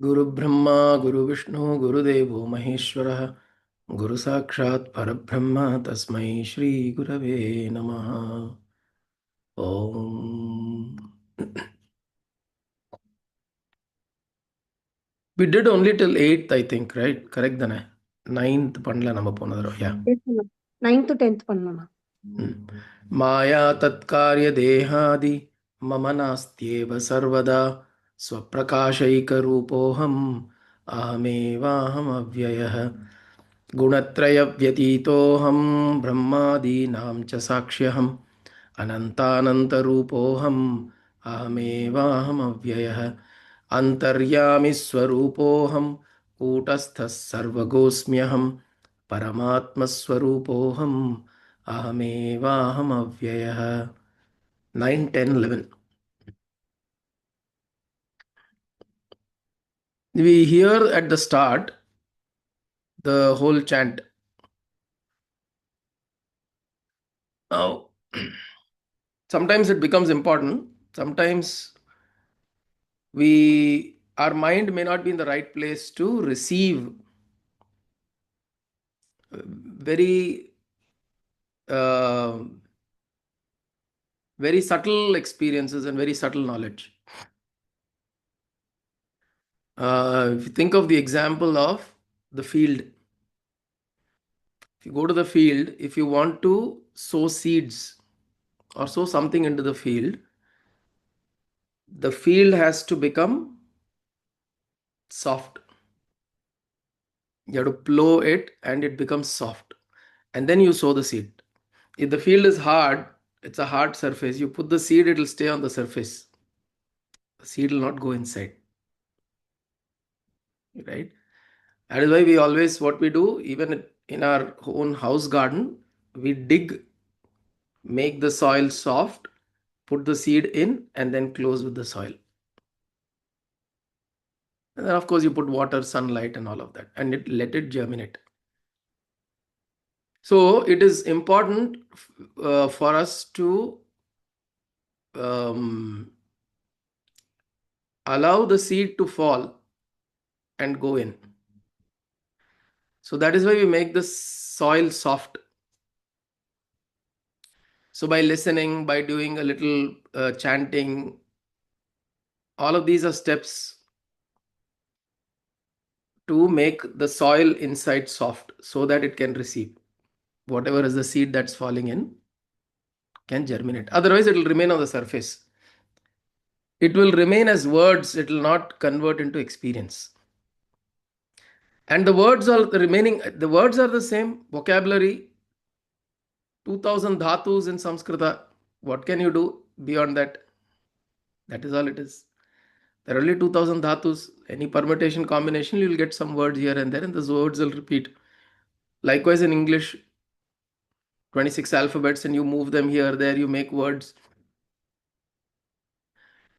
Guru Brahma, Guru Vishnu, Guru Devo Maheshwara, Guru Sakshat Parabrahma, Tasmai Shri Gurave Namaha. Om. We did only till 8th, I think, right? Correct, Dana? 9th, Pandla Namaponadro. Yeah. Yes, Anna. 9th to 10th பண்ணலாம். माया तत्कार्य देहादि मम नास्त्येव सर्वदा स्वप्रकाशैकरूपोऽहम् अहमेवाहमव्ययः गुणत्रयव्यतीतोऽहं ब्रह्मादीनां च साक्ष्यहम् अनन्तानन्तरूपोऽहम् अहमेवाहमव्ययः अन्तर्यामि स्वरूपोऽहं कूटस्थः सर्वगोऽस्म्यहम् परमात्मस्वरूपोऽहम् अहमेवाहमव्ययः 9, 10, 11. We hear at the start the whole chant. Now, sometimes it becomes important. Sometimes our mind may not be in the right place to receive very uh, very subtle experiences and very subtle knowledge. If you think of the example of the field, if you go to the field, if you want to sow seeds or sow something into the field has to become soft. You have to plow it and it becomes soft. And then you sow the seed. If the field is hard, it's a hard surface. You put the seed, it will stay on the surface. The seed will not go inside. Right? That is why we always, what we do, even in our own house garden, we dig, make the soil soft, put the seed in, and then close with the soil. And then, of course, you put water, sunlight, and all of that, and let it germinate. So it is important for us to allow the seed to fall and go in. So that is why we make the soil soft. So by listening, by doing a little chanting, all of these are steps to make the soil inside soft so that it can receive whatever is the seed that's falling in, can germinate. Otherwise, it will remain on the surface. It will remain as words, it will not convert into experience. And the words are the same vocabulary, 2000 dhatus in Sanskrita. What can you do beyond that? That is all it is. There are only 2000 dhatus. Any permutation combination, you will get some words here and there, and those words will repeat. Likewise, in English, 26 alphabets, and you move them here, there, you make words.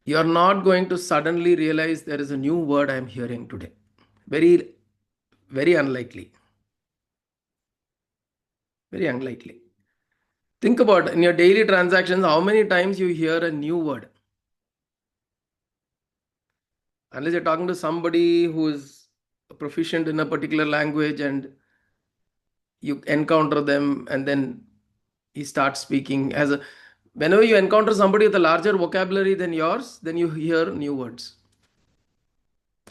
You are not going to suddenly realize there is a new word I am hearing today. Very, very unlikely. Very unlikely. Think about in your daily transactions, how many times you hear a new word. Unless you're talking to somebody who is proficient in a particular language and you encounter them and then he starts speaking whenever you encounter somebody with a larger vocabulary than yours, then you hear new words.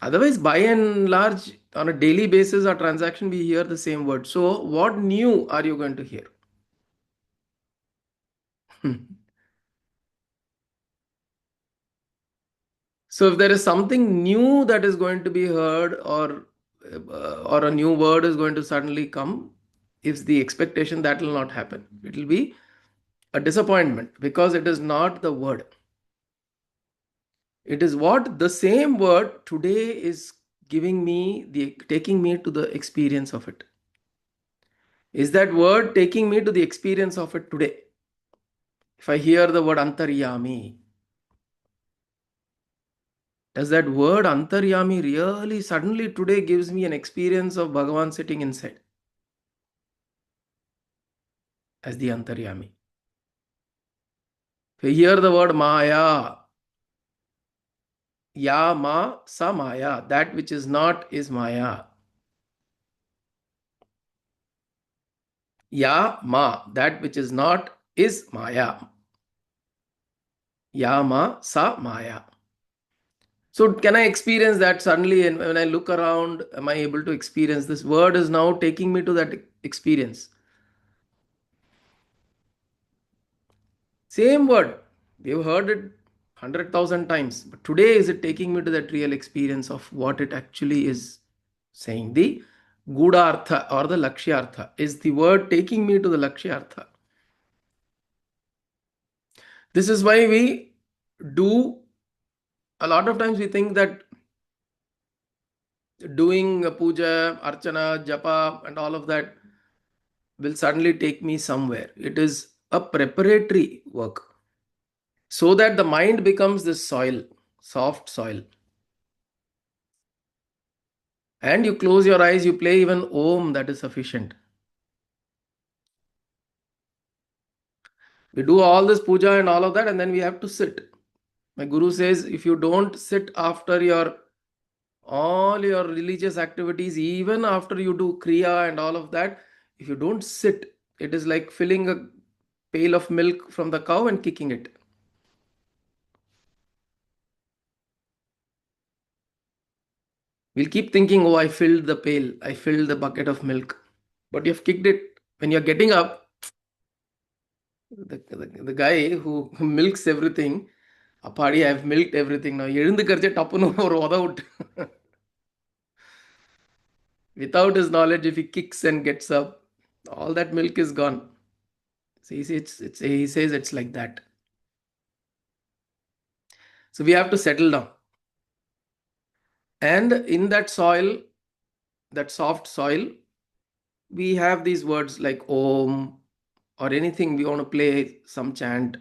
Otherwise, by and large, on a daily basis or transaction, we hear the same word. So what new are you going to hear? So if there is something new that is going to be heard, or a new word is going to suddenly come, if the expectation, that will not happen. It will be a disappointment because it is not the word. It is what the same word today is taking me to the experience of it. Is that word taking me to the experience of it today? If I hear the word antaryami, does that word antaryami really suddenly today gives me an experience of Bhagavan sitting inside as the antaryami? If I hear the word maya, Ya ma sa maya. That which is not is maya. Ya ma. That which is not is maya. Ya ma sa maya. So can I experience that suddenly? And when I look around, am I able to experience this? Word is now taking me to that experience. Same word. We've heard it 100,000 times. But today, is it taking me to that real experience of what it actually is saying? The Gudhartha or the Lakshyartha. Is the word taking me to the Lakshyartha? This is why we do, a lot of times we think that doing a puja, archana, japa, and all of that will suddenly take me somewhere. It is a preparatory work so that the mind becomes this soil, soft soil. And you close your eyes, you play even Om, that is sufficient. We do all this puja and all of that, and then we have to sit. My guru says if you don't sit after your all your religious activities, even after you do kriya and all of that, if you don't sit, it is like filling a pail of milk from the cow and kicking it. We'll keep thinking, oh, I filled the pail, I filled the bucket of milk. But you've kicked it. When you're getting up, the guy who milks everything, Apadi, I've milked everything now. எழுந்துக்கறச்சே டப்புன்னு ஒரு உத விட்டு without his knowledge, if he kicks and gets up, all that milk is gone. So he says it's like that. So we have to settle down. And in that soil, that soft soil, we have these words like Om or anything we want to play, some chant,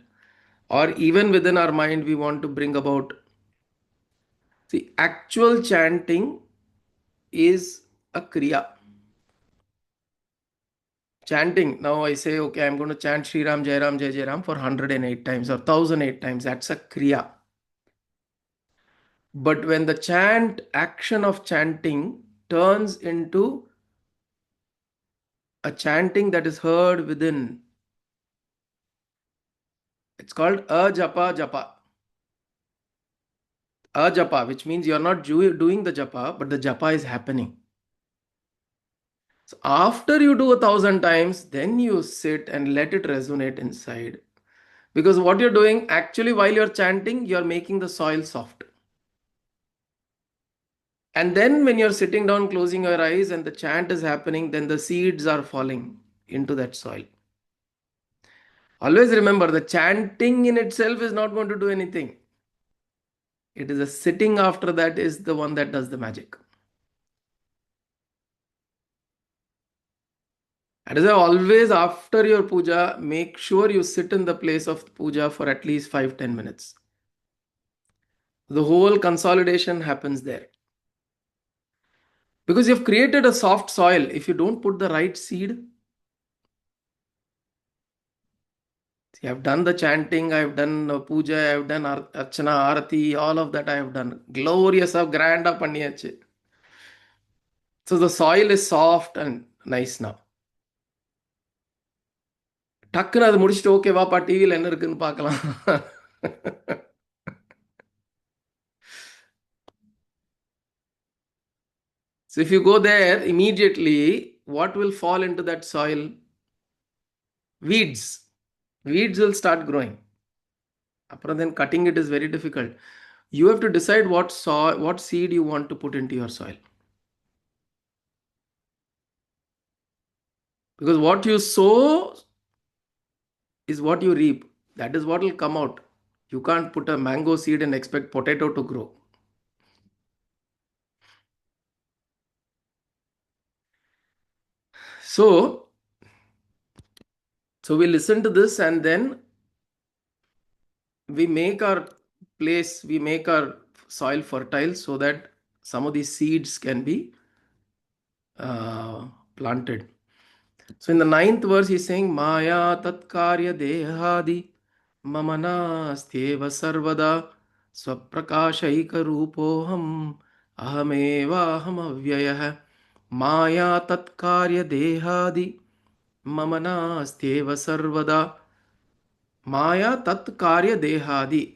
or even within our mind, we want to bring about. See, actual chanting is a kriya. Chanting, now I say, okay, I'm going to chant Sri Ram, Jai Ram, Jai Jai Ram for 108 times or 1008 times. That's a kriya. But when the chant, action of chanting turns into a chanting that is heard within, it's called ajapa japa. Ajapa, which means you're not doing the japa, but the japa is happening. So after you do 1,000 times, then you sit and let it resonate inside. Because what you're doing, actually, while you're chanting, you're making the soil soft. And then when you're sitting down, closing your eyes, and the chant is happening, then the seeds are falling into that soil. Always remember, the chanting in itself is not going to do anything. It is a sitting after that is the one that does the magic. That is why always after your puja, make sure you sit in the place of puja for at least 5-10 minutes. The whole consolidation happens there. Because you've created a soft soil. If you don't put the right seed, see, I've done the chanting, I've done puja, I've done archana, arati, all of that I have done. Glorious, grand up பண்ணியாச்சு. So the soil is soft and nice now. டக்குன்னு அதை முடிச்சுட்டு okay வாப்பா டிவியில் என்ன இருக்குன்னு பார்க்கலாம். So if you go there immediately, what will fall into that soil? Weeds. Weeds will start growing. Then cutting it is very difficult. You have to decide what seed you want to put into your soil. Because what you sow is what you reap. That is what will come out. You can't put a mango seed and expect potato to grow. So we listen to this and then we make our place, we make our soil fertile so that some of these seeds can be planted. So in the 9th verse, he's saying, Maya tatkarya dehadi mamanasteva sarvada स्वप्रकाशैकरूपोऽहम् अहमेवाहमव्ययः माया तत्कार्यदेहादि मम नास्त्येव सर्वदा. Maya tat karya dehadi.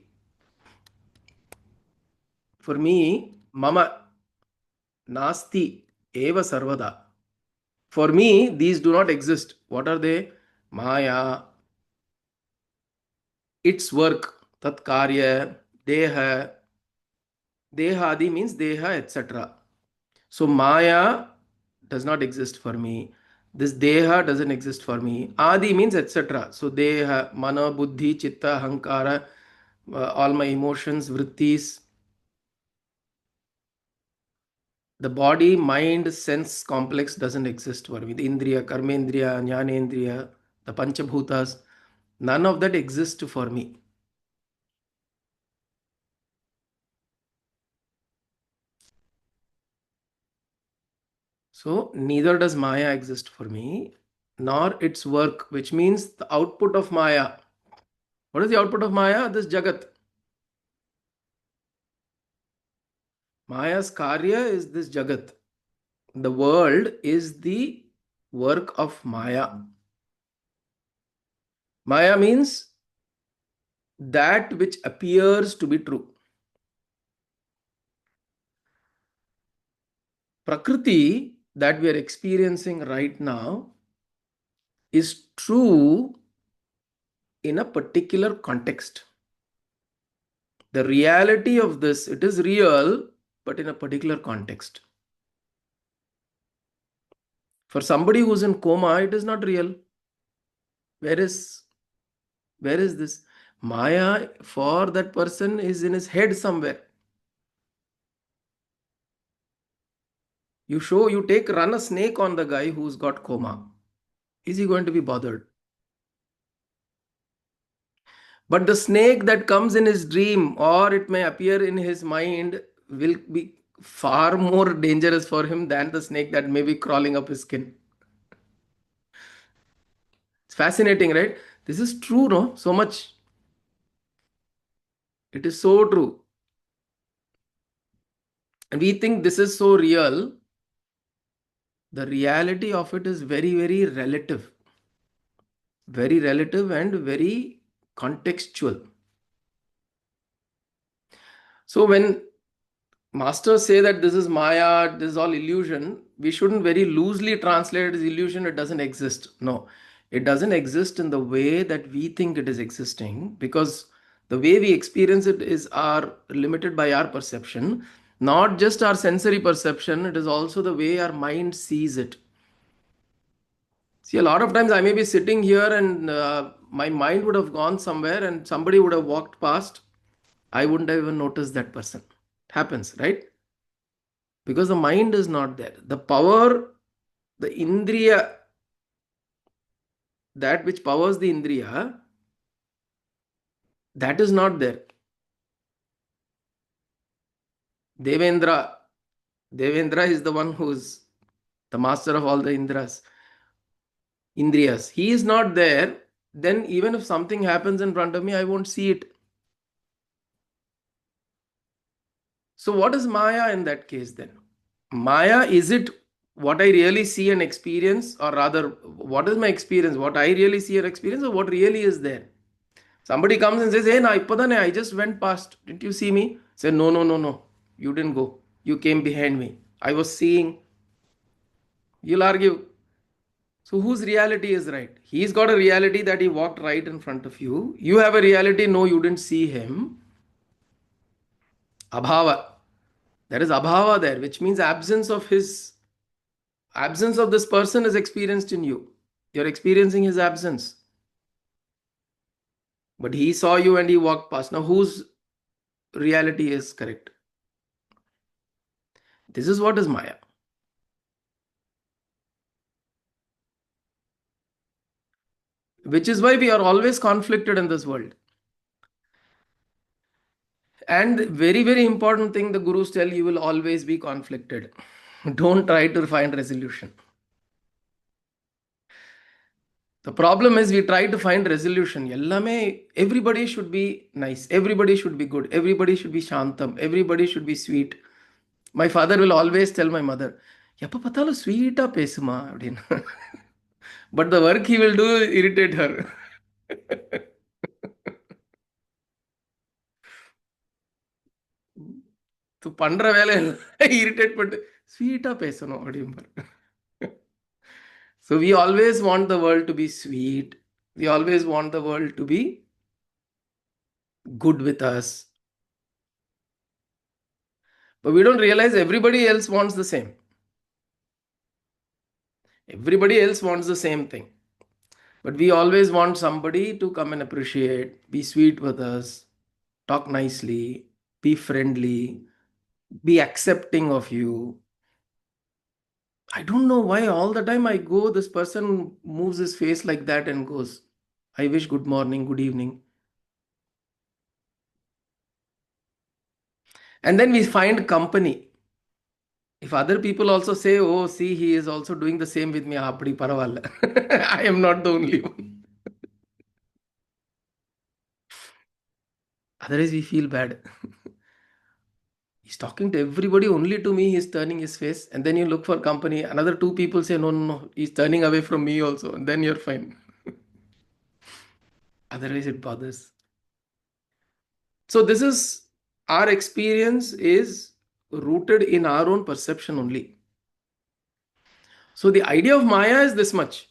For me, mama nasti eva sarvada. For me, these do not exist. What are they? Maya, its work, tat karya, deha. Dehadi means deha, etc. So Maya does not exist for me. This deha doesn't exist for me. Adi means etc. So deha, mana, buddhi, chitta, hankara, all my emotions, vrittis, the body mind sense complex doesn't exist for me. The indriya, karmendriya, jnanendriya, the panchabhutas, none of that exists for me. So neither does maya exist for me, nor its work, which means the output of maya. What is the output of maya? This jagat. Maya's karya is this jagat. The world is the work of maya. Maya means that which appears to be true. Prakriti that we are experiencing right now is true in a particular context. The reality of this, it is real, but in a particular context. For somebody who's in coma, it is not real. Where is this? Maya for that person is in his head somewhere. Run a snake on the guy who's got coma. Is he going to be bothered? But the snake that comes in his dream or it may appear in his mind will be far more dangerous for him than the snake that may be crawling up his skin. It's fascinating, right? This is true, no? So much. It is so true. And we think this is so real. The reality of it is very, very relative. Very relative and very contextual. So when masters say that this is Maya, this is all illusion, we shouldn't very loosely translate it as illusion, it doesn't exist. No, it doesn't exist in the way that we think it is existing, because the way we experience it is limited by our perception, not just our sensory perception, it is also the way our mind sees it. See, a lot of times I may be sitting here and my mind would have gone somewhere and somebody would have walked past. I wouldn't have even noticed that person. It happens, right? Because the mind is not there. The power, the indriya, that which powers the indriya, that is not there. Devendra, Devendra is the one who's the master of all the indriyas. He is not there. Then even if something happens in front of me, I won't see it. So what is Maya in that case then? Maya, is it what I really see and experience, or rather, what is my experience? What I really see or experience, or what really is there? Somebody comes and says, "Hey, na ippadane, I just went past. Didn't you see me?" Say, "No, no, no, no. You didn't go. You came behind me. I was seeing." You'll argue. So whose reality is right? He's got a reality that he walked right in front of you. You have a reality, no, you didn't see him. Abhava. There is abhava there, which means absence of this person is experienced in you. You're experiencing his absence. But he saw you and he walked past. Now, whose reality is correct? This is what is Maya. Which is why we are always conflicted in this world. And very, very important thing the gurus tell you will always be conflicted. Don't try to find resolution. The problem is we try to find resolution. Everybody should be nice. Everybody should be good. Everybody should be shantam. Everybody should be sweet. My father will always tell my mother, எப்ப பார்த்தாலும் ஸ்வீட்டா பேசுமா அப்படின்னு. But the work he will do irritate her. பண்ற வேலை irritate பண்ணிட்டு ஸ்வீட்டா பேசணும் அப்படிம்பாரு. So we always want the world to be sweet. We always want the world to be good with us. But we don't realize everybody else wants the same. Everybody else wants the same thing. But we always want somebody to come and appreciate, be sweet with us, talk nicely, be friendly, be accepting of you. I don't know why all the time I go, this person moves his face like that and goes, I wish good morning, good evening. And then we find company. If other people also say, oh, see, he is also doing the same with me, apdi paravalla. I am not the only one. Otherwise, we feel bad. He's talking to everybody, only to me, he's turning his face. And then you look for company. Another two people say, no, no, no, he's turning away from me also. And then you're fine. Otherwise, it bothers. So, this is our experience is rooted in our own perception only. So, the idea of Maya is this much.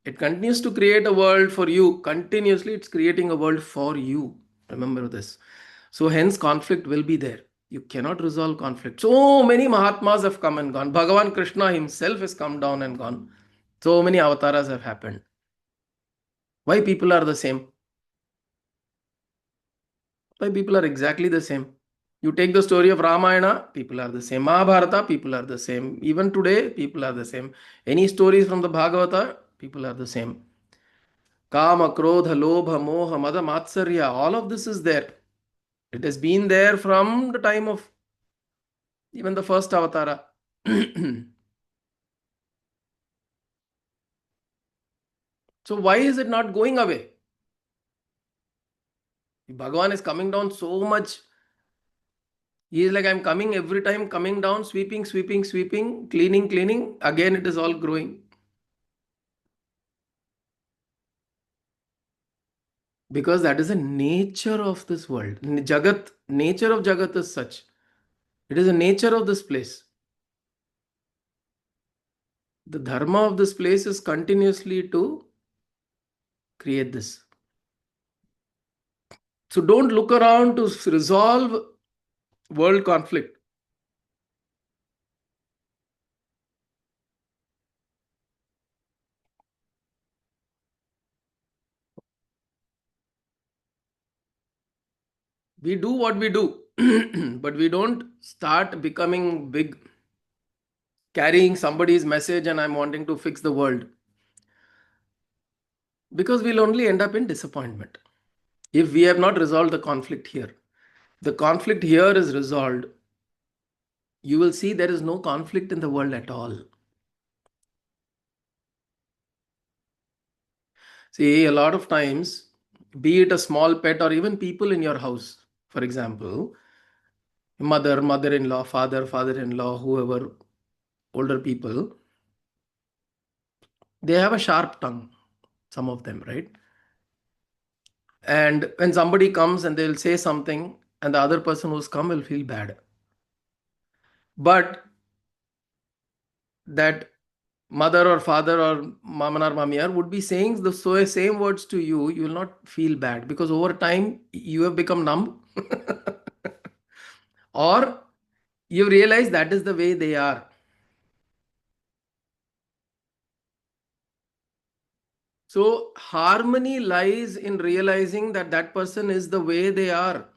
It continues to create a world for you. Continuously, it's creating a world for you. Remember this. So, hence, conflict will be there. You cannot resolve conflict. So many Mahatmas have come and gone. Bhagavan Krishna himself has come down and gone. So many avatars have happened. Why people are the same? Why people are exactly the same? You take the story of Ramayana, people are the same. Mahabharata, people are the same. Even today, people are the same. Any stories from the Bhagavata, people are the same. Kama, Krodha, Lobha, Moha, Mada, Matsarya, all of this is there. It has been there from the time of even the first avatara. So why is it not going away? Bhagavan is coming down so much. He is like, I'm coming every time, coming down, sweeping, sweeping, sweeping, cleaning, cleaning. Again, it is all growing. Because that is the nature of this world. Jagat, nature of Jagat is such. It is the nature of this place. The dharma of this place is continuously to create this. So don't look around to resolve world conflict. We do what we do, but we don't start becoming big, carrying somebody's message and I'm wanting to fix the world. Because we'll only end up in disappointment if we have not resolved the conflict here. The conflict here is resolved. You will see there is no conflict in the world at all. See, a lot of times, be it a small pet or even people in your house, for example, mother, mother-in-law, father, father-in-law, whoever, older people, they have a sharp tongue, some of them, right? And when somebody comes and they'll say something, and the other person who's come will feel bad. But that mother or father or maman or mamiyar would be saying the same words to you, you will not feel bad because over time you have become numb or you realize that is the way they are. So harmony lies in realizing that that person is the way they are.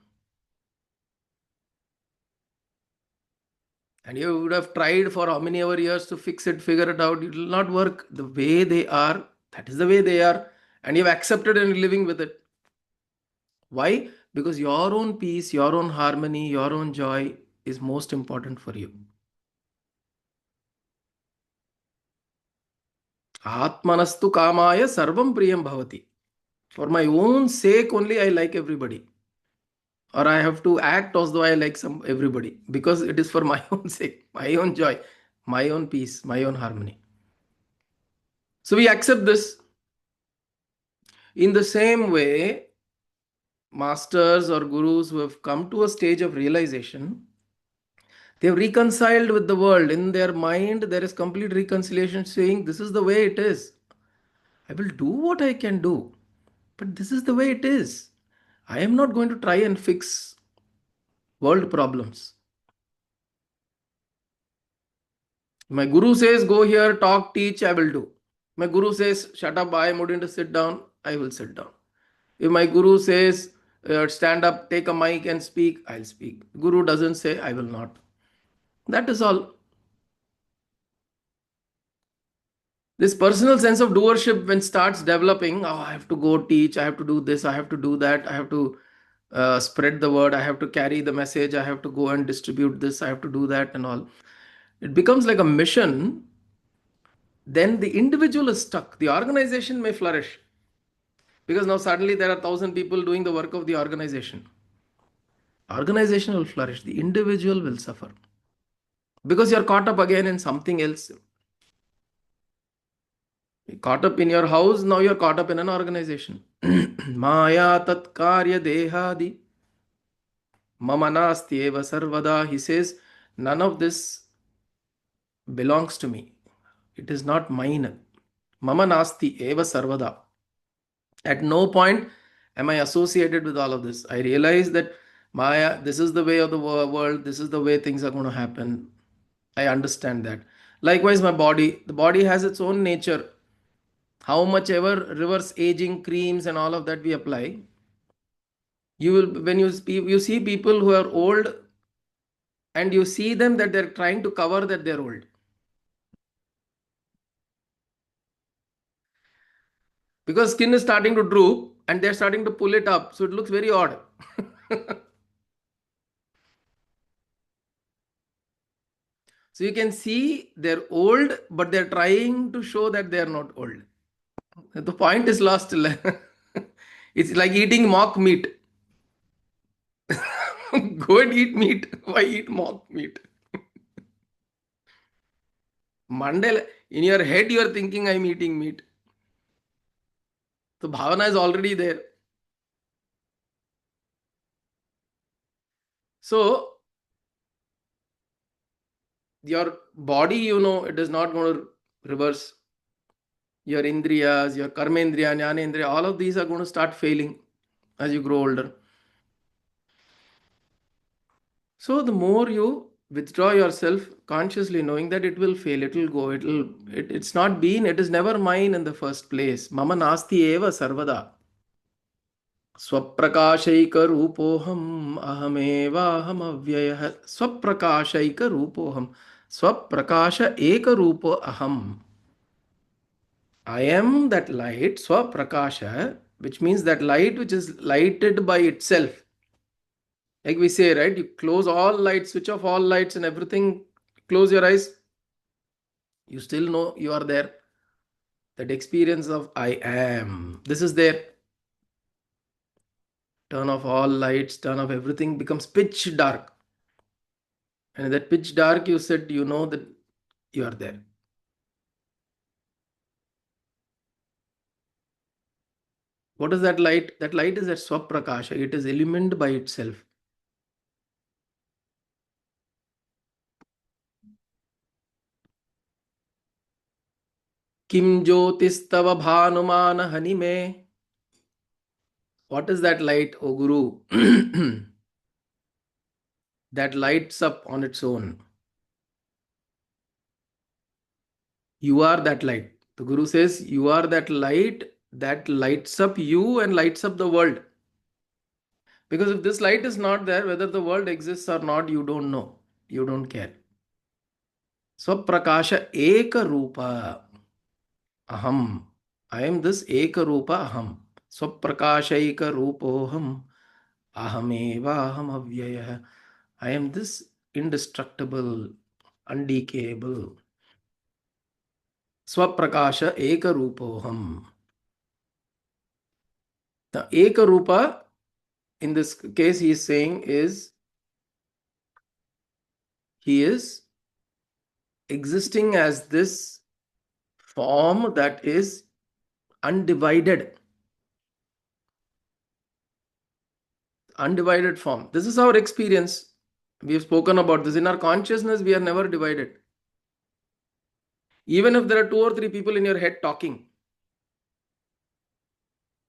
And you would have tried for how many ever years to fix it, figure it out. It will not work. The way they are, that is the way they are. And you've accepted and living with it. Why? Because your own peace, your own harmony, your own joy is most important for you. Atmanastu kamaya sarvam priyam bhavati. For my own sake only I like everybody. Or I have to act as though I like some everybody because it is for my own sake, my own joy, my own peace, my own harmony. So we accept this. In the same way, masters or gurus who have come to a stage of realization, they have reconciled with the world. In their mind, there is complete reconciliation, saying, this is the way it is. I will do what I can do, but this is the way it is. I am not going to try and fix world problems. My guru says, go here, talk, teach, I will do. My guru says, shut up, I am going to sit down, I will sit down. If my guru says, stand up, take a mic and speak, I'll speak. Guru doesn't say, I will not. That is all. This personal sense of doership, when starts developing, oh, I have to go teach, I have to do this, I have to do that, I have to spread the word, I have to carry the message, I have to go and distribute this, I have to do that, and all. It becomes like a mission. Then the individual is stuck. The organization may flourish because now suddenly there are 1,000 people doing the work of the organization. Organization will flourish, the individual will suffer because you're caught up again in something else. You're caught up in your house, now you're caught up in an organization. Maya tat karya dehadi mama nasti eva sarvada. He says, none of this belongs to me. It is not mine. Mama nasti eva sarvada. At no point am I associated with all of this. I realize that Maya, this is the way of the world, this is the way things are going to happen. I understand that. Likewise, my body, the body has its own nature. How much ever reverse aging creams and all of that we apply, you will, when you see people who are old and you see them that they're trying to cover that they're old because skin is starting to droop and they're starting to pull it up, so it looks very odd. So you can see they're old, but they're trying to show that they're not old. The point is lost. It's like eating mock meat. Go and eat meat. Why eat mock meat? Monday, in your head, you are thinking, I'm eating meat. The bhavana is already there. So, your body, it is not going to reverse. Your indriyas, your karmendriya, jnanendriya, all of these are going to start failing as you grow older. So the more you withdraw yourself consciously knowing that it will fail, it will go, it's not been, it is never mine in the first place. Mama nasti eva sarvada. स्वप्रकाशैक रूपोहम अहमेवाहम अव्ययः स्वप्रकाशैक रूपोहम स्वप्रकाश एक रूप अहम. I am that light, swaprakasha, which means that light which is lighted by itself. Like we say, right? You close all lights, switch off all lights and everything, close your eyes. You still know you are there. That experience of I am. This is there. Turn off all lights, turn off everything, becomes pitch dark. And in that pitch dark, you said, you know that you are there. What is that light? That light is that swaprakasha. It is illumined by itself. Kim jyotistava bhanuman hanime. What is that light, O Guru? That lights up on its own. You are that light. The Guru says, you are that light that lights up you and lights up the world. Because if this light is not there, whether the world exists or not, you don't know. You don't care. Swaprakasha eka rupa aham. I am this eka rupa aham. Swaprakasha eka rupoham ahameva aham avyayah. I am this indestructible, undecayable. Swaprakasha ekarupoham. The ekarupa in this case he is saying is he is existing as this form that is undivided. Undivided form. This is our experience. We have spoken about this. In our consciousness, we are never divided. Even if there are two or three people in your head talking,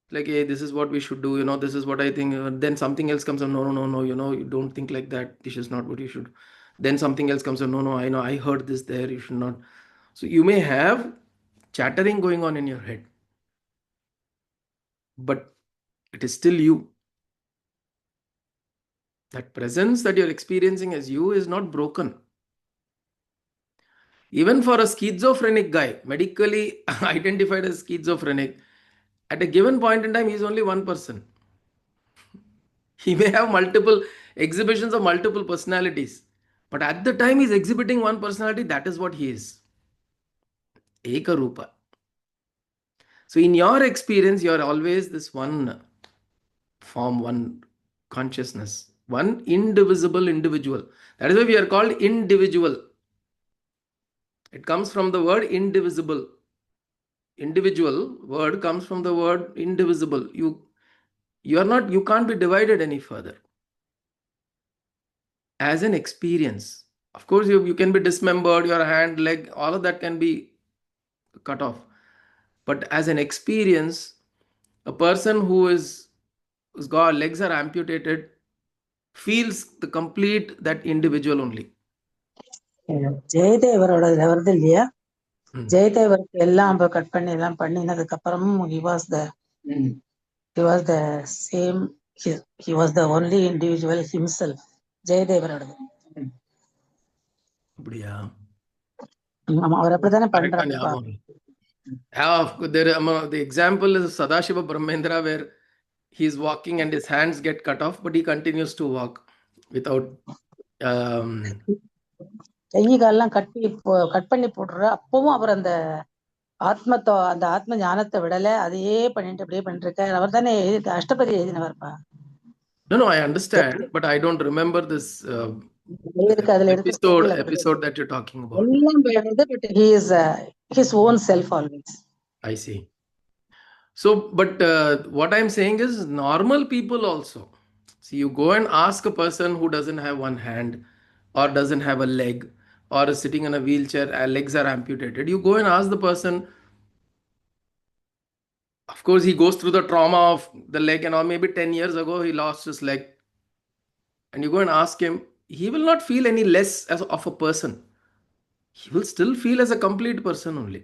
like, hey, this is what we should do, this is what I think, then something else comes up, no, no, no, no, you don't think like that. This is not what you should. Then something else comes up, no, no, I know, I heard this there, you should not. So you may have chattering going on in your head, but it is still you. That presence that you're experiencing as you is not broken. Even for a schizophrenic guy, medically identified as schizophrenic, at a given point in time, he is only one person. He may have multiple exhibitions of multiple personalities, but at the time he's exhibiting one personality, that is what he is. Eka Rupa. So in your experience, you're always this one form, one consciousness, one indivisible individual. That is why we are called individual. It comes from the word indivisible. Individual word comes from the word indivisible. You can't be divided any further. As an experience, of course, you can be dismembered, your hand, leg, all of that can be cut off. But as an experience, a person who's got legs are amputated feels the complete that individual only. ஜெயதேவரோட வருது இல்லையா, Hmm. ஜெயதேவருக்கு எல்லாம் cut பண்ணி எல்லாம் பண்ணினதுக்கு அப்புறமும் he was the same, he was the only individual himself. ஜெயதேவரோடது அப்படியா? அவர் அப்படித்தானே கரெக்டா பண்றாருப்பா. ஞாபகம் இல்லை. The example is Sadashiva Brahmendra, where he is walking and his hands get cut off, but he continues to walk without. கை காலெல்லாம் cut பண்ணி போடுற அப்பவும் அவர் அந்த அந்த ஆத்ம ஞானத்தை விடல, அதையே பண்ணிட்டு அப்படியே பண்ணிட்டு இருக்காரு. அவர் தானே Ashtapadi எழுதினவர்ப்பா. No, I understand, but I don't remember this அதுல episode that you're talking about. எல்லாம் but he is his own self always. I see. So, but what I'm saying is normal people also. See, you go and ask a person who doesn't have one hand or doesn't have a leg or is sitting in a wheelchair, legs are amputated. You go and ask the person, of course, he goes through the trauma of the leg, and or maybe 10 years ago he lost his leg. And you go and ask him, he will not feel any less as of a person. He will still feel as a complete person only.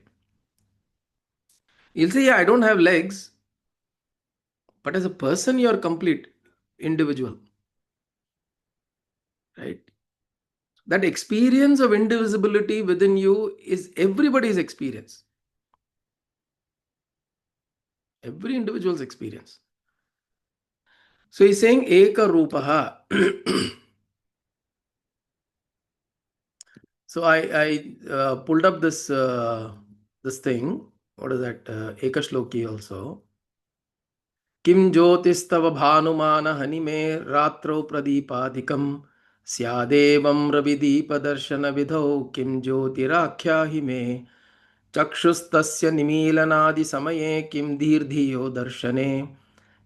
He'll say, yeah, I don't have legs, but as a person, you're complete individual. Right? That experience of indivisibility within you is everybody's experience. Every individual's experience. So he's saying Eka Rupaha. So I pulled up this thing. What is that? Eka Shloki also. Kim Jyotistava Bhanumana Hanime Ratro Pradipadikam Syadevam Ravideepa Darshana Vidhau Kim Jyotirakhya Hime चक्षुस्तस्य निमीलनादि समये किं दीर्धियो दर्शने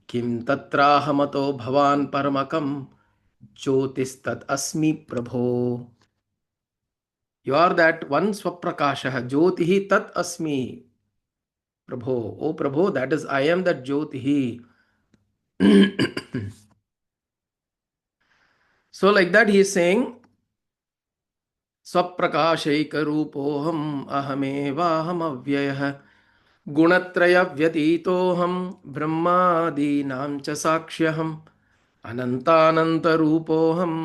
किं तत्राहमतो भवान् परमकं ज्योतिस्तत् अस्मि प्रभो. You are that one swaprakashah jyotihi tat asmi prabho. Oh prabho, that is I am that jyotihi. So like that he is saying स्वप्रकाशैकरूपोऽहम् अहमेवाहम् अव्ययः गुणत्रयव्यतीतोऽहम् ब्रह्मादीनां च साक्ष्यहम् अनन्तानन्तरूपोऽहम्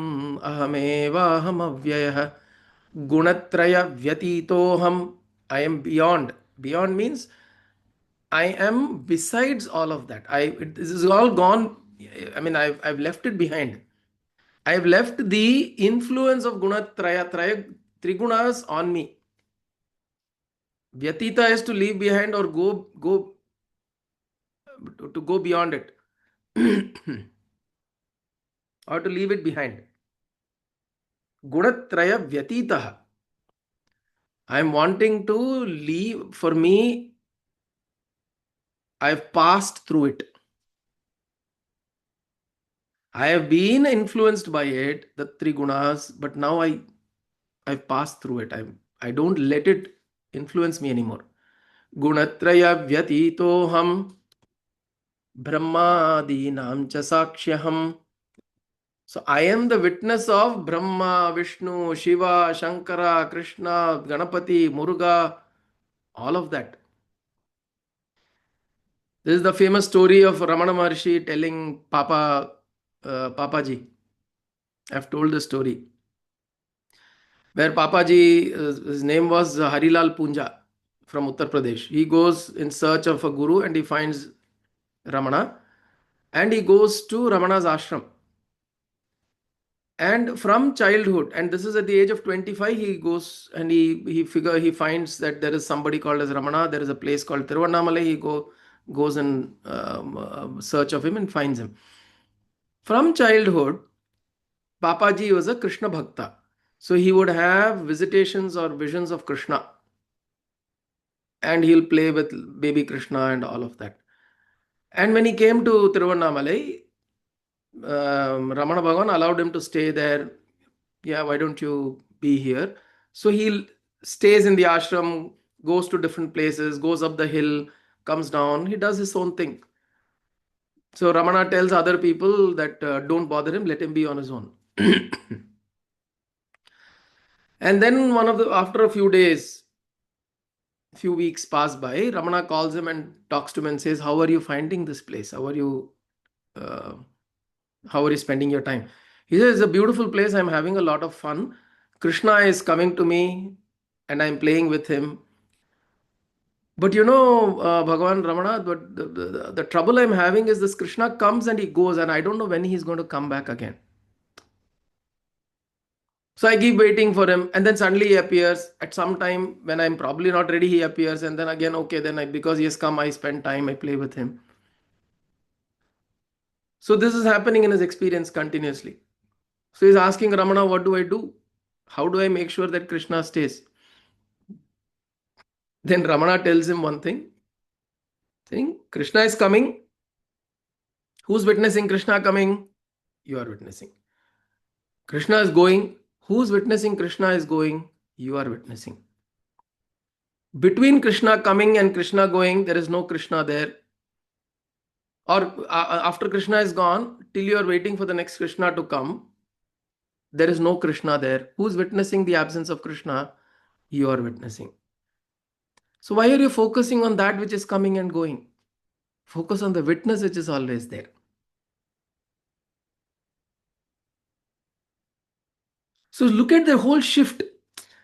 अहमेवाहम् अव्ययः गुणत्रयव्यतीतोऽहम्. I am beyond. Beyond means I am besides all of that. This is all gone. I mean, I've left it behind. I've left the influence of Gunatraya, Trigunas on me. Vyatita is to leave behind or go beyond it. Or to leave it behind. Gunatraya vyatitaha. I am wanting to leave. For me, I've passed through it. I have been influenced by it, the three gunas, but now I've passed through it. I don't let it influence me anymore. Gunatraya vyatitoham brahmadinam cha sakshyaham. So I am the witness of Brahma, Vishnu, Shiva, Shankara, Krishna, Ganapati, Muruga, all of that. This is the famous story of Ramana Maharshi telling Papaji. I've told the story. Where Papaji, his name was Harilal Punja from Uttar Pradesh. He goes in search of a guru and he finds Ramana and he goes to Ramana's ashram. And from childhood, and this is at the age of 25, he goes and he finds that there is somebody called as Ramana. There is a place called Tiruvannamala. He goes in search of him and finds him. From childhood, Papaji was a Krishna Bhakta. So he would have visitations or visions of Krishna. And he'll play with baby Krishna and all of that. And when he came to Tiruvannamala, Ramana Bhagavan allowed him to stay there. Yeah, why don't you be here? So he stays in the ashram, goes to different places, goes up the hill, comes down. He does his own thing. So Ramana tells other people that don't bother him, let him be on his own. And then after a few days, few weeks pass by, Ramana calls him and talks to him and says, how are you finding this place? How are you spending your time? He says, it's a beautiful place. I'm having a lot of fun. Krishna is coming to me and I'm playing with him. But Bhagavan Ramana, but the trouble I'm having is this Krishna comes and he goes and I don't know when he's going to come back again. So I keep waiting for him and then suddenly he appears at some time when I'm probably not ready. He appears and then again, okay, then because he has come, I spend time, I play with him. So this is happening in his experience continuously. So he's asking Ramana, what do I do? How do I make sure that Krishna stays? Then Ramana tells him one thing, saying, Krishna is coming. Who's witnessing Krishna coming? You are witnessing. Krishna is going. Who's witnessing Krishna is going? You are witnessing. Between Krishna coming and Krishna going, there is no Krishna there. Or after Krishna is gone, till you are waiting for the next Krishna to come, there is no Krishna there. Who's witnessing the absence of Krishna? You are witnessing. So why are you focusing on that which is coming and going? Focus on the witness which is always there. So look at the whole shift.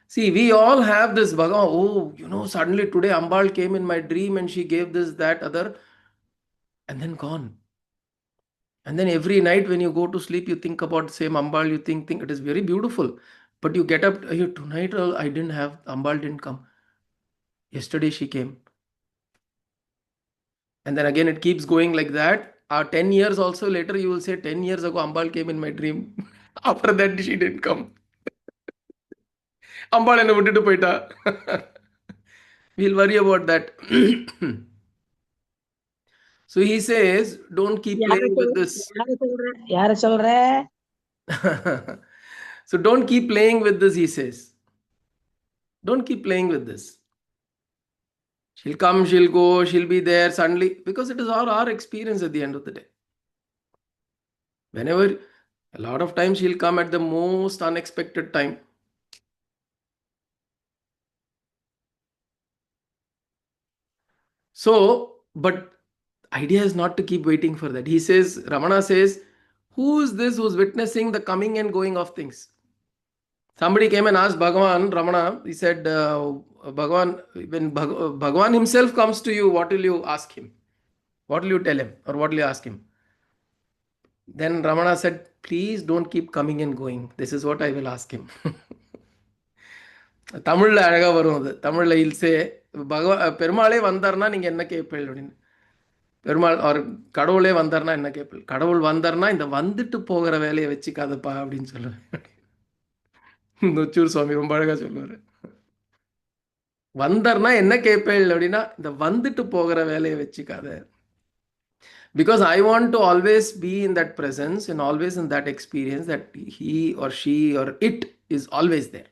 See, we all have this Bhagavan, suddenly today Ambal came in my dream and she gave this, that, other, and then gone. And then every night when you go to sleep, you think about the same Ambal, you think it is very beautiful. But you get up, tonight I didn't have, Ambal didn't come. Yesterday she came. And then again it keeps going like that. 10 years also later, you will say 10 years ago Ambal came in my dream. After that she didn't come. Ambal enna vittu poita. We'll worry about that. So he says, don't keep playing with this. யார சொல்ற? So don't keep playing with this, he says. Don't keep playing with this. She'll come, she'll go, she'll be there suddenly, because it is all our experience at the end of the day. Whenever, a lot of times she'll come at the most unexpected time. So, but idea is not to keep waiting for that. He says, Ramana says, who is this who's witnessing the coming and going of things? Somebody came and asked Bhagavan, Ramana, he said, Bhagavan, when Bhagavan himself comes to you, what will you ask him? What will you tell him? Or what will you ask him? Then Ramana said, please don't keep coming and going. This is what I will ask him. Tamil அழகா வரும் அது. Tamil he'll say, பெருமாளே வந்தார்னா நீங்கள் என்ன கேட்பீள் அப்படின்னு. பெருமாள் அவர் கடவுளே வந்தார்னா என்ன கேட்பீள்? கடவுள் வந்தார்னா இந்த வந்துட்டு போகிற வேலையை வச்சுக்காதப்பா அப்படின்னு சொல்லுவேன். நொச்சூர் சுவாமி ரொம்ப அழகாக சொல்லுவார். வந்தார்னா என்ன கேட்பேள் அப்படின்னா, இந்த வந்துட்டு போகிற வேலையை வச்சுக்காத. Because I want to always be in that presence and always in that experience that he or she or it is always there.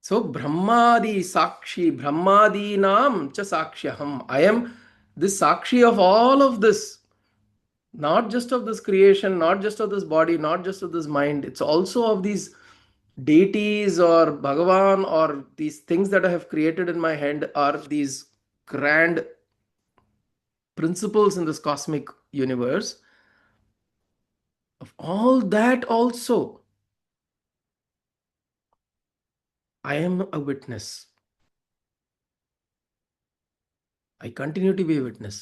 So Brahmadi Sakshi, Brahmadinam cha Sakshyaham. I am this Sakshi of all of this, not just of this creation, not just of this body, not just of this mind. It's also of these deities or Bhagavan or these things that I have created in my head, or these grand principles in this cosmic universe. Of all that also, I am a witness. I continue to be a witness.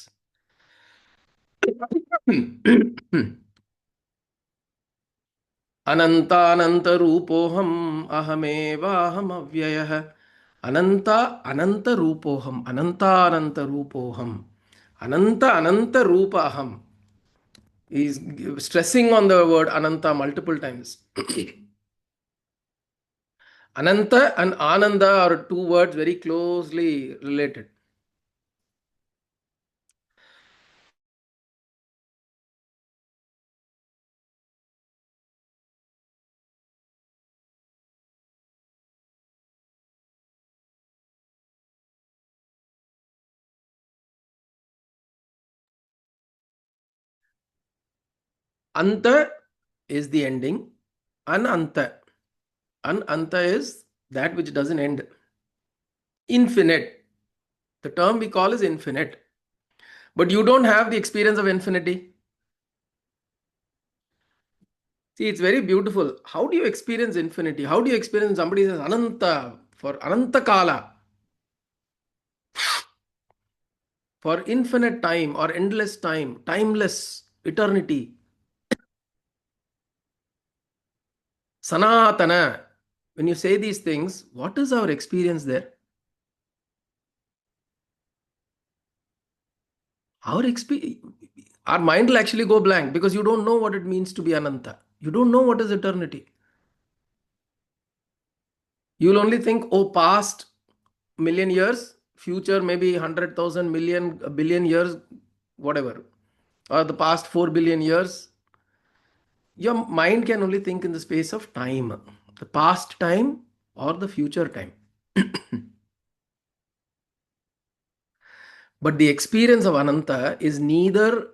अनंतानंत रूपोहम अहमेवाहम अव्ययः. अनंत अनंत रूपोहम, अनंतानंत रूपोहम, अनंत अनंत रूप अहम. He is stressing on the word ananta multiple times. Ananta and Ananda are two words very closely related. Anta is the ending. Ananta. Ananta is that which doesn't end. Infinite. The term we call is infinite. But you don't have the experience of infinity. See, it's very beautiful. How do you experience infinity? How do you experience somebody says Ananta for Ananta Kala? For infinite time or endless time, timeless, eternity. Sanatana. When you say these things, what is our experience there? Our mind will actually go blank because you don't know what it means to be Ananta. You don't know what is eternity. You will only think, oh, past million years, future maybe 100,000 million, a billion years, whatever, or the past 4 billion years. Your mind can only think in the space of time, the past time or the future time. But the experience of Ananta is neither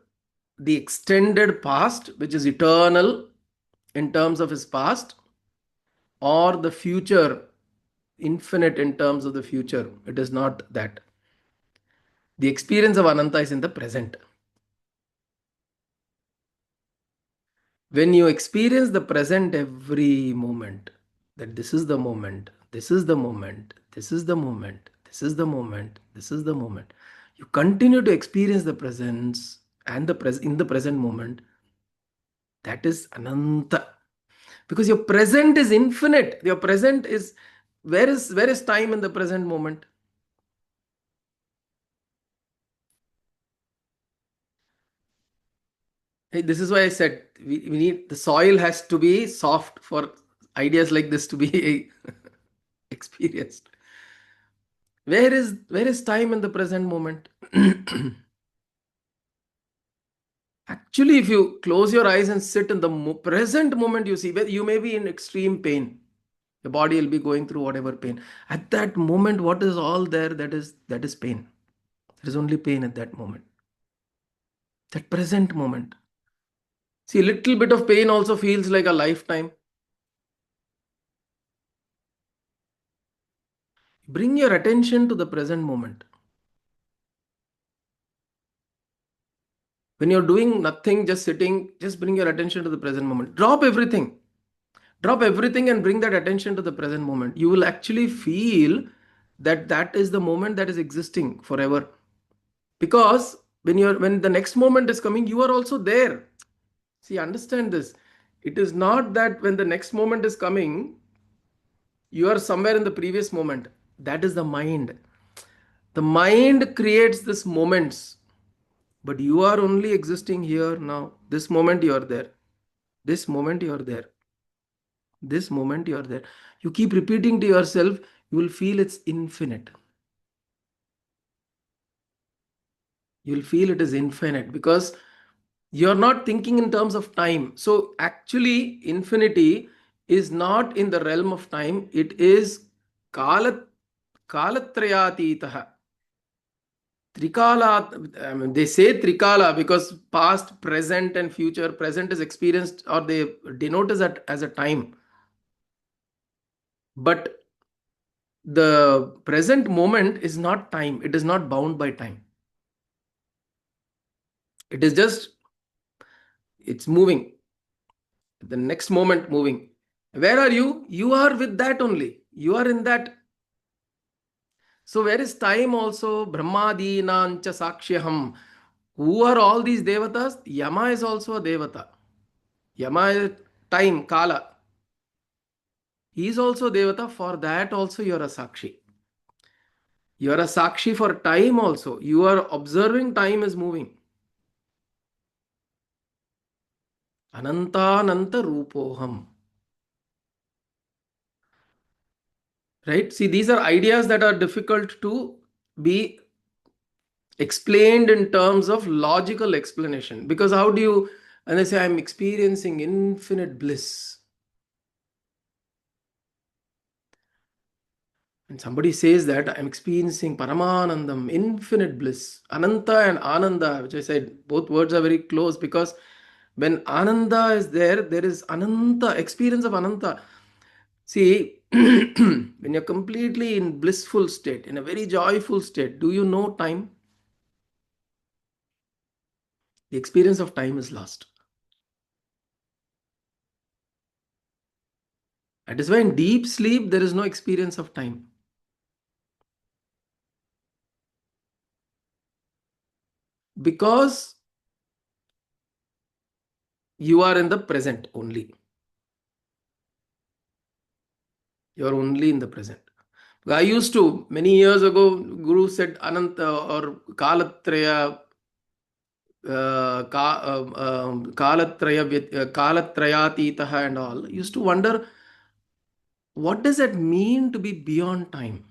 the extended past, which is eternal in terms of his past, or the future, infinite in terms of the future. It is not that. The experience of Ananta is in the present. When you experience the present every moment, that this is the moment, this is the moment, this is the moment, this is the moment, this is the moment, you continue to experience the presence and in the present moment. That is Ananta. Because your present is infinite. Your present is, where is time in the present moment? Hey, this is why I said we need, the soil has to be soft for ideas like this to be experienced. Where is time in the present moment? Actually, if you close your eyes and sit in the present moment, you see where you may be in extreme pain. The body will be going through whatever pain. At that moment, what is all there? That is pain. There is only pain at that moment. That present moment. See, a little bit of pain also feels like a lifetime. Bring your attention to the present moment. When you're doing nothing, just sitting, just bring your attention to the present moment. Drop everything. Drop everything and bring that attention to the present moment. You will actually feel that is the moment that is existing forever. Because when the next moment is coming, you are also there. See, understand this. It is not that when the next moment is coming, You are somewhere in the previous moment. That is the mind. The mind creates this moments, but you are only existing here now. This moment you are there. This moment you are there. This moment you are there. You keep repeating to yourself, you will feel it's infinite. You will feel it is infinite because you're not thinking in terms of time. So actually, infinity is not in the realm of time. It is kala kalatrayatitaha. Trikala, I mean, they say Trikala because past, present, and future. Present is experienced or they denote as a time. But the present moment is not time. It is not bound by time. It is just, it's moving. The next moment moving. Where are you? You are with that only. You are in that. So where is time also? Brahmadinancha sakshyaham. Who are all these devatas? Yama is also a devata. Yama is time, kala. He is also devata. For that also you are a sakshi. You are a sakshi for time also. You are observing time is moving. Anantananta rupoham. Right? See, these are ideas that are difficult to be explained in terms of logical explanation. Because how do you, and they say, I'm experiencing infinite bliss. And somebody says that I'm experiencing Paramanandam, infinite bliss. Ananta and Ananda, which I said, both words are very close because when Ananda is there, there is Ananta, experience of Ananta. See, when you're completely in blissful state, in a very joyful state, do you know time? The experience of time is lost. That is why in deep sleep, there is no experience of time. Because you are in the present only. You are only in the present. I used to, many years ago, Guru said Ananta or Kalatraya, Kalatrayatitaha and all. I used to wonder, what does it mean to be beyond time?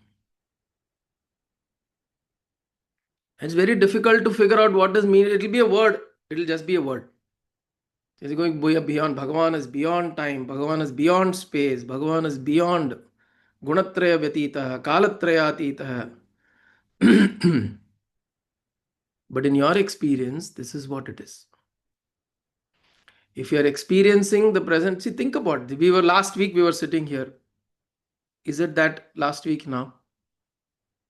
It's very difficult to figure out what does mean. It will be a word. It will just be a word. It's going beyond. Bhagavan is beyond time. Bhagavan is beyond space. Bhagavan is beyond Gunatraya Vyatitaha, Kalatrayatitaha. But in your experience, this is what it is. If you are experiencing the present, see, think about it. Last week, we were sitting here. Is it that last week now?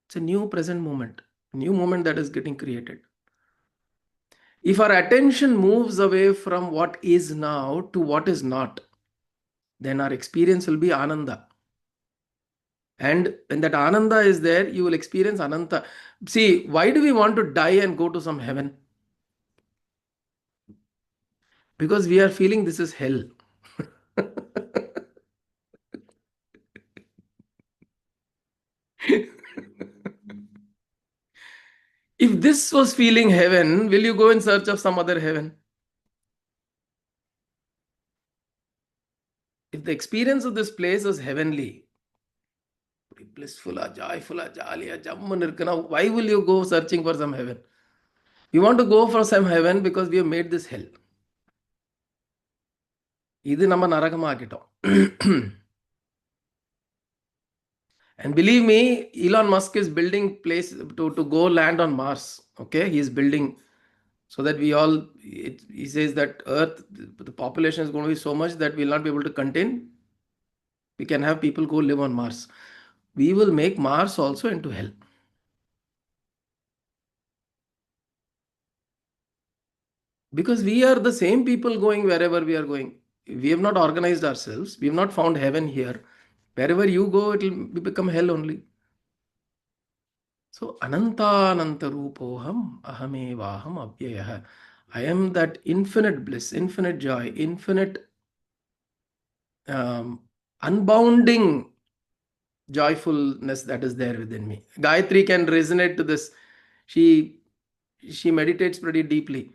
It's a new present moment, new moment that is getting created. If our attention moves away from what is now to what is not, then our experience will be Ananda. And when that Ananda is there, you will experience Ananta. See, why do we want to die and go to some heaven? Because we are feeling this is hell. If this was feeling heaven, will you go in search of some other heaven? If the experience of this place is heavenly, blissful, joyful, jolly, why will you go searching for some heaven? We want to go for some heaven because we have made this hell. இது நம்ம நரகமாக்கிட்டோம். And believe me, Elon Musk is building place to go land on Mars. Okay, he is building so that he says that Earth, the population is going to be so much that we will not be able to contain. We can have people go live on Mars. We will make Mars also into hell. Because we are the same people going wherever we are going. We have not organized ourselves. We have not found heaven here. Wherever you go, it will become hell only. So, Anantananta Rupoham Ahamevaham Avyayah. I am that infinite bliss, infinite joy, infinite unbounding joyfulness that is there within me. Gayatri can resonate to this. She meditates pretty deeply.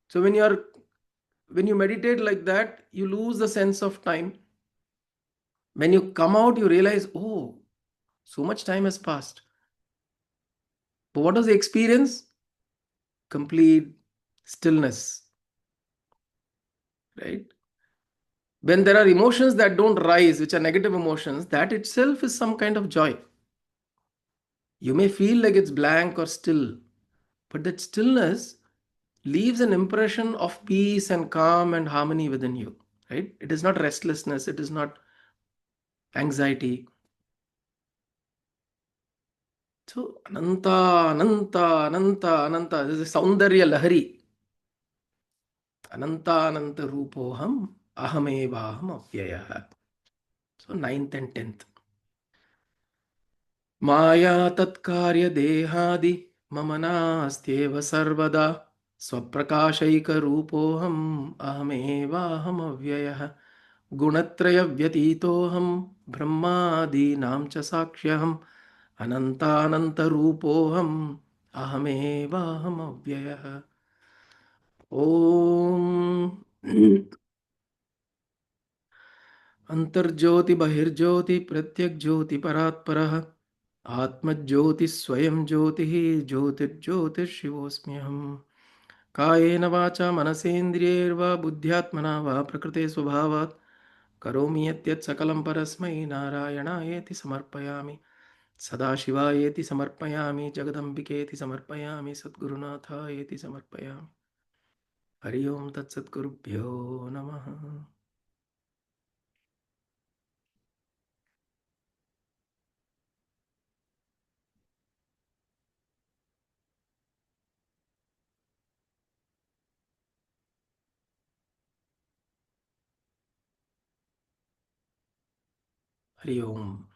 So when you meditate like that, you lose the sense of time. When you come out, you realize, oh, so much time has passed. But what was the experience? Complete stillness, right? When there are emotions that don't rise, which are negative emotions, that itself is some kind of joy. You may feel like it's blank or still, but that stillness leaves an impression of peace and calm and harmony within you, right? It is not restlessness, it is not anxiety. So, Ananta, Ananta, Ananta, Ananta. This is Saundarya Lahari. Ananta, Ananta Rupoham, Ahamevaham Avyayah. So, ninth and 10th. Maya Tatkarya Dehadi Mamanastyeva Sarvada Swaprakashaika Rupoham Ahamevaham Avyayah. Gunatraya Vyatitoham Brahmadinam cha Sakshyaham Ananta Rupoham Ahamevaham Avyayah. Om Antarjyoti Bahirjyoti Pratyak Jyoti Paratparah Atmajyoti Swayam Jyoti Jyotirjyotir Shivosmyaham Kayena Vacha Manasendriyerva Buddhyatmana Va Prakrite Swabhavat Karomi Yatyat Sakalam Parasmai Narayanaayeti Samarpayami Sadashivayeti Samarpayami Jagadambiketi Samarpayami Sadgurunathayeti Samarpayami Hari Om Tat Satgurubhyo Namaha. Hari Om.